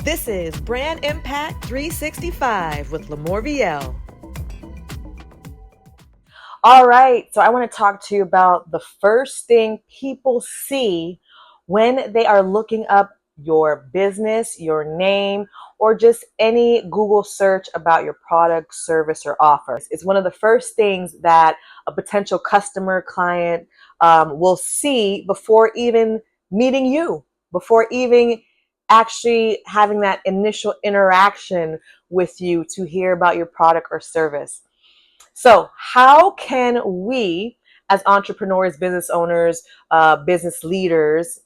This is Brand Impact 365 with LaMorvielle. All right, so I want to talk to you about the first thing people see when they are looking up your business, your name, or just any Google search about your product, service, or offer. It's one of the first things that a potential customer, client will see before even meeting you, before even actually having that initial interaction with you to hear about your product or service. So how can we, as entrepreneurs, business owners, business leaders,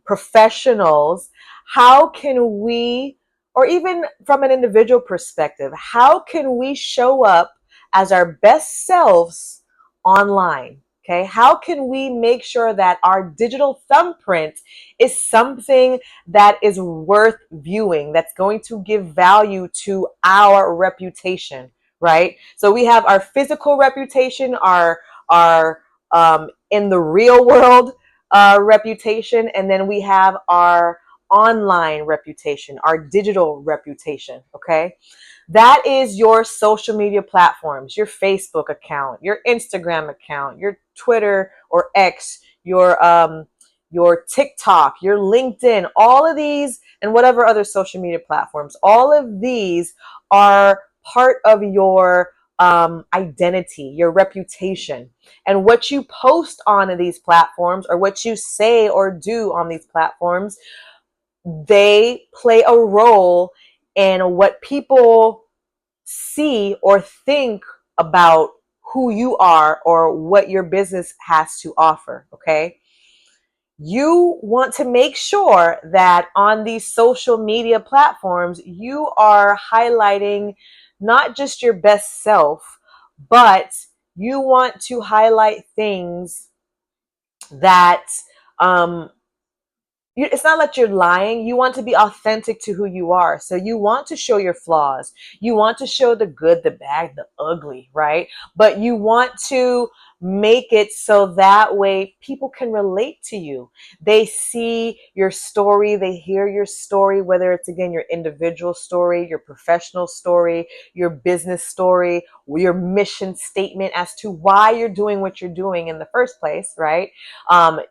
professionals, how can we, or even from an individual perspective, how can we show up as our best selves online? Okay, how can we make sure that our digital thumbprint is something that is worth viewing, that's going to give value to our reputation? Right? So we have our physical reputation, our in the real world reputation, and then we have our online reputation, our digital reputation. Okay, that is your social media platforms, your Facebook account, your Instagram account, your Twitter or X, your TikTok, your LinkedIn, all of these, and whatever other social media platforms. All of these are part of your identity, your reputation. And what you post on these platforms, or what you say or do on these platforms, they play a role in what people see or think about who you are or what your business has to offer. Okay. You want to make sure that on these social media platforms, you are highlighting not just your best self, but you want to highlight things that it's not that you're lying. You want to be authentic to who you are. So you want to show your flaws. You want to show the good, the bad, the ugly, right? But you want to make it so that way people can relate to you. They see your story. They hear your story, whether it's, again, your individual story, your professional story, your business story, your mission statement as to why you're doing what you're doing in the first place, right?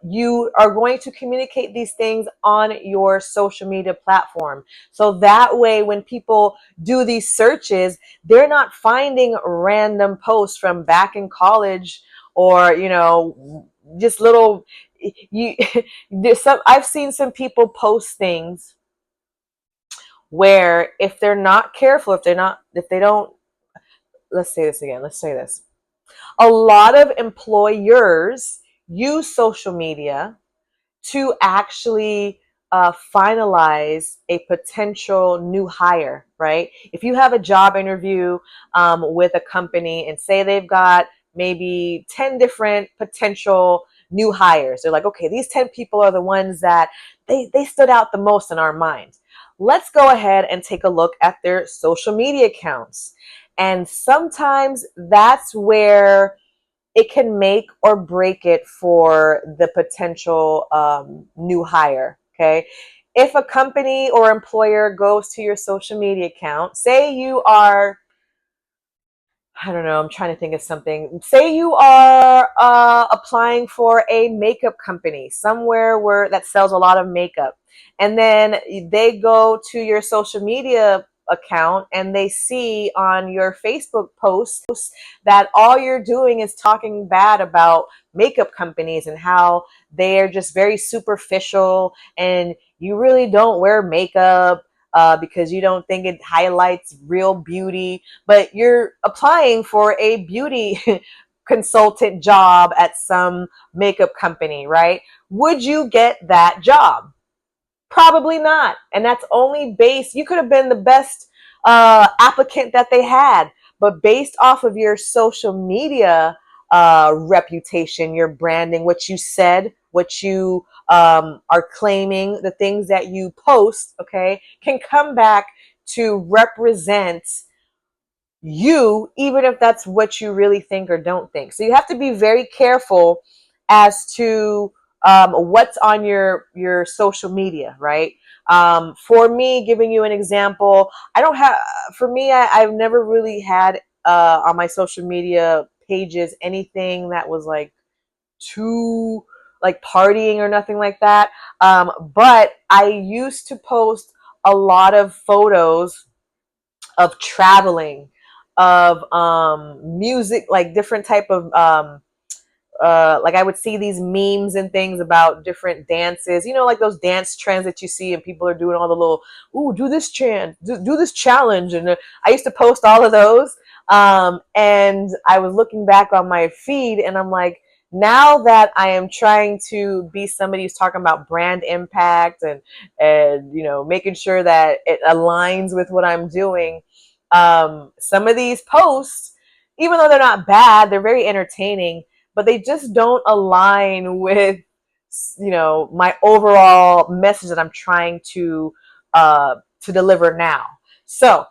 You are going to communicate these things on your social media platform. So that way, when people do these searches, they're not finding random posts from back in college, or, just little, I've seen some people post things where, if they're not careful, if they don't, let's say this again, let's say this. A lot of employers use social media to actually finalize a potential new hire, right? If you have a job interview with a company, and say they've got maybe 10 different potential new hires, they're like, okay, these 10 people are the ones that they stood out the most in our minds. Let's go ahead and take a look at their social media accounts. And sometimes that's where it can make or break it for the potential new hire. Okay. If a company or employer goes to your social media account, say you are, I don't know, I'm trying to think of something. Say you are applying for a makeup company somewhere that sells a lot of makeup. And then they go to your social media account and they see on your Facebook posts that all you're doing is talking bad about makeup companies and how they're just very superficial, and you really don't wear makeup because you don't think it highlights real beauty, but you're applying for a beauty consultant job at some makeup company, right? Would you get that job? Probably not. And that's only based, you could have been the best applicant that they had, but based off of your social media reputation, your branding, what you said, what you are claiming, the things that you post, okay, can come back to represent you, even if that's what you really think or don't think. So you have to be very careful as to what's on your social media, right? For me, giving you an example, I don't have, for me, I've never really had on my social media pages anything that was like too like partying or nothing like that. But I used to post a lot of photos of traveling, of music, like different type of like I would see these memes and things about different dances, like those dance trends that you see and people are doing all the little, ooh, do this chant, do this challenge. And I used to post all of those. And I was looking back on my feed and I'm like, now that I am trying to be somebody who's talking about brand impact and making sure that it aligns with what I'm doing, some of these posts, even though they're not bad, they're very entertaining, but they just don't align with my overall message that I'm trying to deliver now. So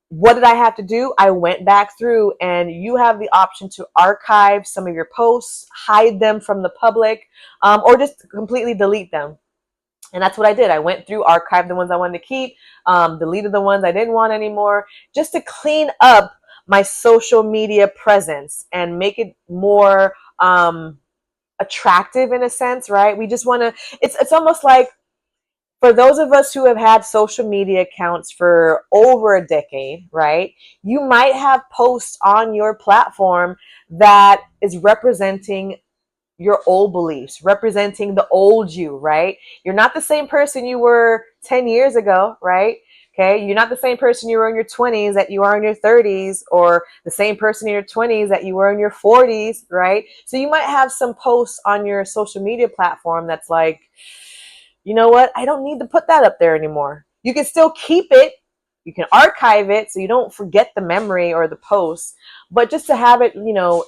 what did I have to do? I went back through, and you have the option to archive some of your posts, hide them from the public, or just completely delete them. And that's what I did. I went through, archived the ones I wanted to keep, deleted the ones I didn't want anymore, just to clean up my social media presence and make it more attractive in a sense, right? We just want to, it's almost like, for those of us who have had social media accounts for over a decade, right? You might have posts on your platform that is representing your old beliefs, representing the old you, right? You're not the same person you were 10 years ago, right? Okay, you're not the same person you were in your 20s that you are in your 30s, or the same person in your 20s that you were in your 40s, right? So you might have some posts on your social media platform that's like, you know what? I don't need to put that up there anymore. You can still keep it. You can archive it so you don't forget the memory or the post. But just to have it,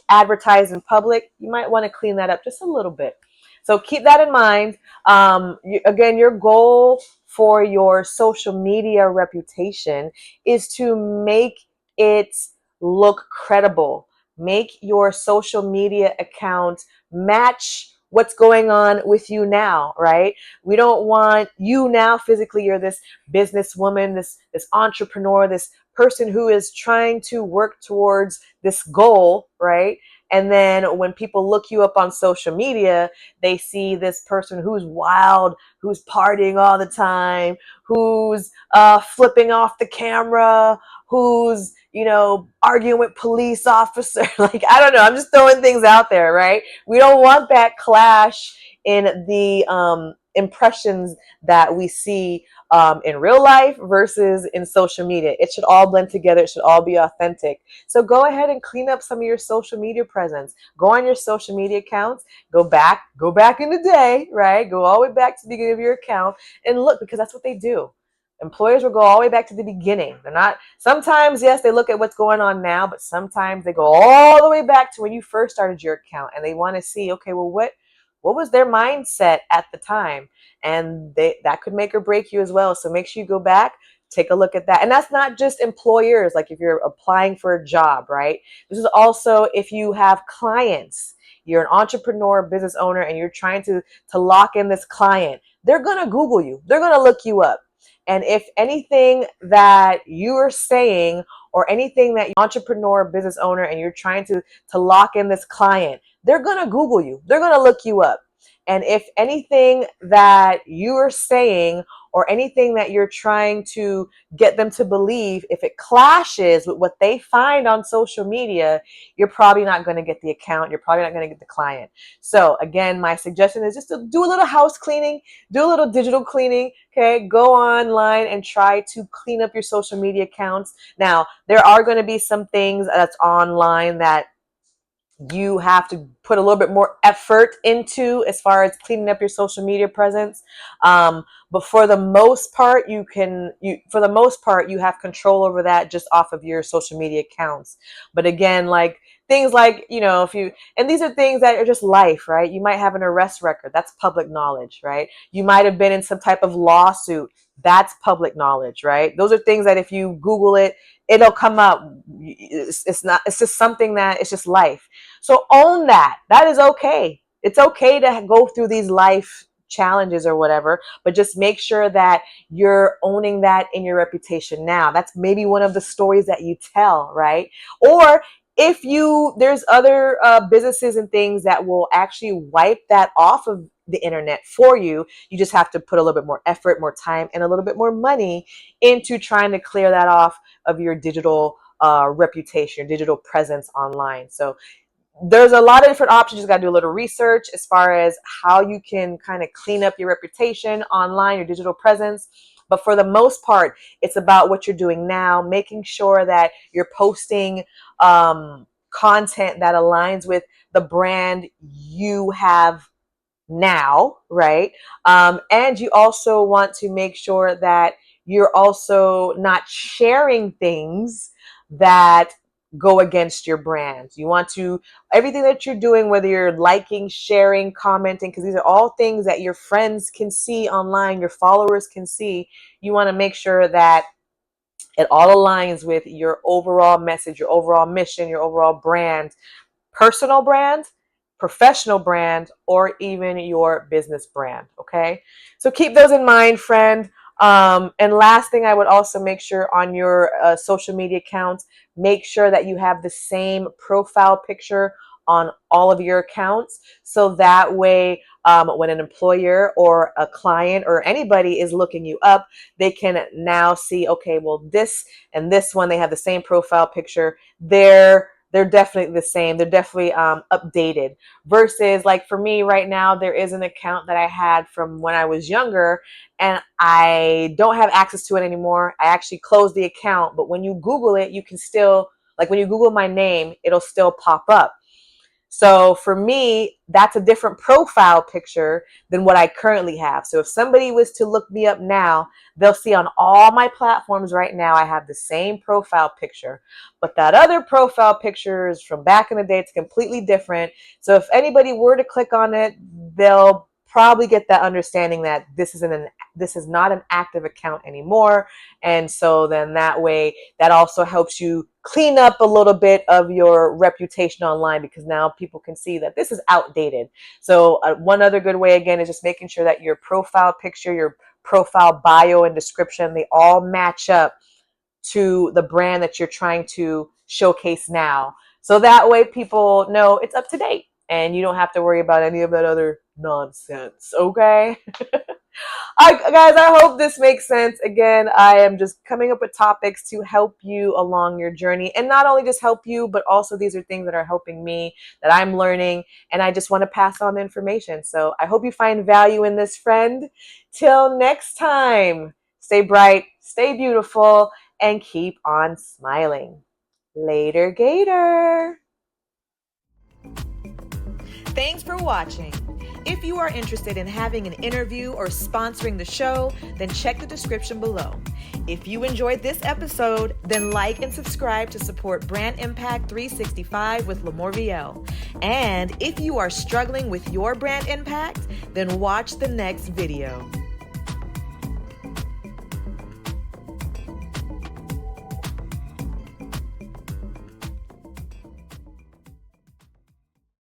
advertised in public, you might want to clean that up just a little bit. So keep that in mind. Again, your goal for your social media reputation is to make it look credible. Make your social media account match what's going on with you now, right? We don't want you now physically, you're this businesswoman, this entrepreneur, this person who is trying to work towards this goal, right? And then when people look you up on social media, they see this person who's wild, who's partying all the time, who's flipping off the camera, who's arguing with police officer. Like, I don't know, I'm just throwing things out there, right? We don't want that clash in the impressions that we see in real life versus in social media. It should all blend together. It should all be authentic. So go ahead and clean up some of your social media presence. Go on your social media accounts. Go back in the day, right? Go all the way back to the beginning of your account and look, because that's what they do. Employers will go all the way back to the beginning. They're not, sometimes, yes, they look at what's going on now, but sometimes they go all the way back to when you first started your account and they want to see, okay, well, what was their mindset at the time? And that could make or break you as well. So make sure you go back, take a look at that. And that's not just employers, like if you're applying for a job, right? This is also if you have clients. You're an entrepreneur, business owner, and you're trying to lock in this client. They're going to Google you. They're going to look you up. And if anything that you're saying or anything that entrepreneur, business owner, and you're trying to lock in this client, they're going to Google you. They're going to look you up. And if anything that you're saying or anything that you're trying to get them to believe, if it clashes with what they find on social media, you're probably not going to get the account. You're probably not going to get the client. So again, my suggestion is just to do a little house cleaning, do a little digital cleaning. Okay, go online and try to clean up your social media accounts. Now, there are going to be some things that's online that you have to put a little bit more effort into as far as cleaning up your social media presence. But for the most part, you have control over that just off of your social media accounts. But again, like things like, and these are things that are just life, right? You might have an arrest record. That's public knowledge, right? You might have been in some type of lawsuit. That's public knowledge, right? Those are things that if you Google it, it'll come up. It's just something that it's just life. So own that. That is okay. It's okay to go through these life challenges or whatever, but just make sure that you're owning that in your reputation now. That's maybe one of the stories that you tell, right? Or if there's other businesses and things that will actually wipe that off of the internet for you. You just have to put a little bit more effort, more time, and a little bit more money into trying to clear that off of your digital reputation, your digital presence online. So there's a lot of different options. You just got to do a little research as far as how you can kind of clean up your reputation online, your digital presence. But for the most part, it's about what you're doing now, making sure that you're posting content that aligns with the brand you have now, right? And you also want to make sure that you're also not sharing things that go against your brand. You want to, everything that you're doing, whether you're liking, sharing, commenting, because these are all things that your friends can see online, your followers can see. You want to make sure that it all aligns with your overall message, your overall mission, your overall brand, personal brand, professional brand, or even your business brand. Okay. So keep those in mind, friend. And last thing, I would also make sure on your social media accounts, make sure that you have the same profile picture on all of your accounts. So that way, when an employer or a client or anybody is looking you up, they can now see, okay, well, this and this one, they have the same profile picture. They're definitely the same. They're definitely updated. Versus, like for me right now, there is an account that I had from when I was younger, and I don't have access to it anymore. I actually closed the account, but when you Google it, you can still, like when you Google my name, it'll still pop up. So for me, that's a different profile picture than what I currently have. So if somebody was to look me up now, they'll see on all my platforms right now, I have the same profile picture. But that other profile picture is from back in the day. It's completely different. So if anybody were to click on it, they'll probably get that understanding that this is not an active account anymore. And so then that way, that also helps you clean up a little bit of your reputation online, because now people can see that this is outdated. So one other good way, again, is just making sure that your profile picture, your profile bio and description, they all match up to the brand that you're trying to showcase now. So that way people know it's up to date and you don't have to worry about any of that other nonsense. Okay. Guys, I hope this makes sense. Again, I am just coming up with topics to help you along your journey, and not only just help you, but also these are things that are helping me, that I'm learning, and I just want to pass on the information. So I hope you find value in this, friend. Till next time, stay bright, stay beautiful, and keep on smiling. Later, Gator. Thanks for watching. If you are interested in having an interview or sponsoring the show, then check the description below. If you enjoyed this episode, then like and subscribe to support Brand Impact 365 with LaMorvielle. And if you are struggling with your brand impact, then watch the next video.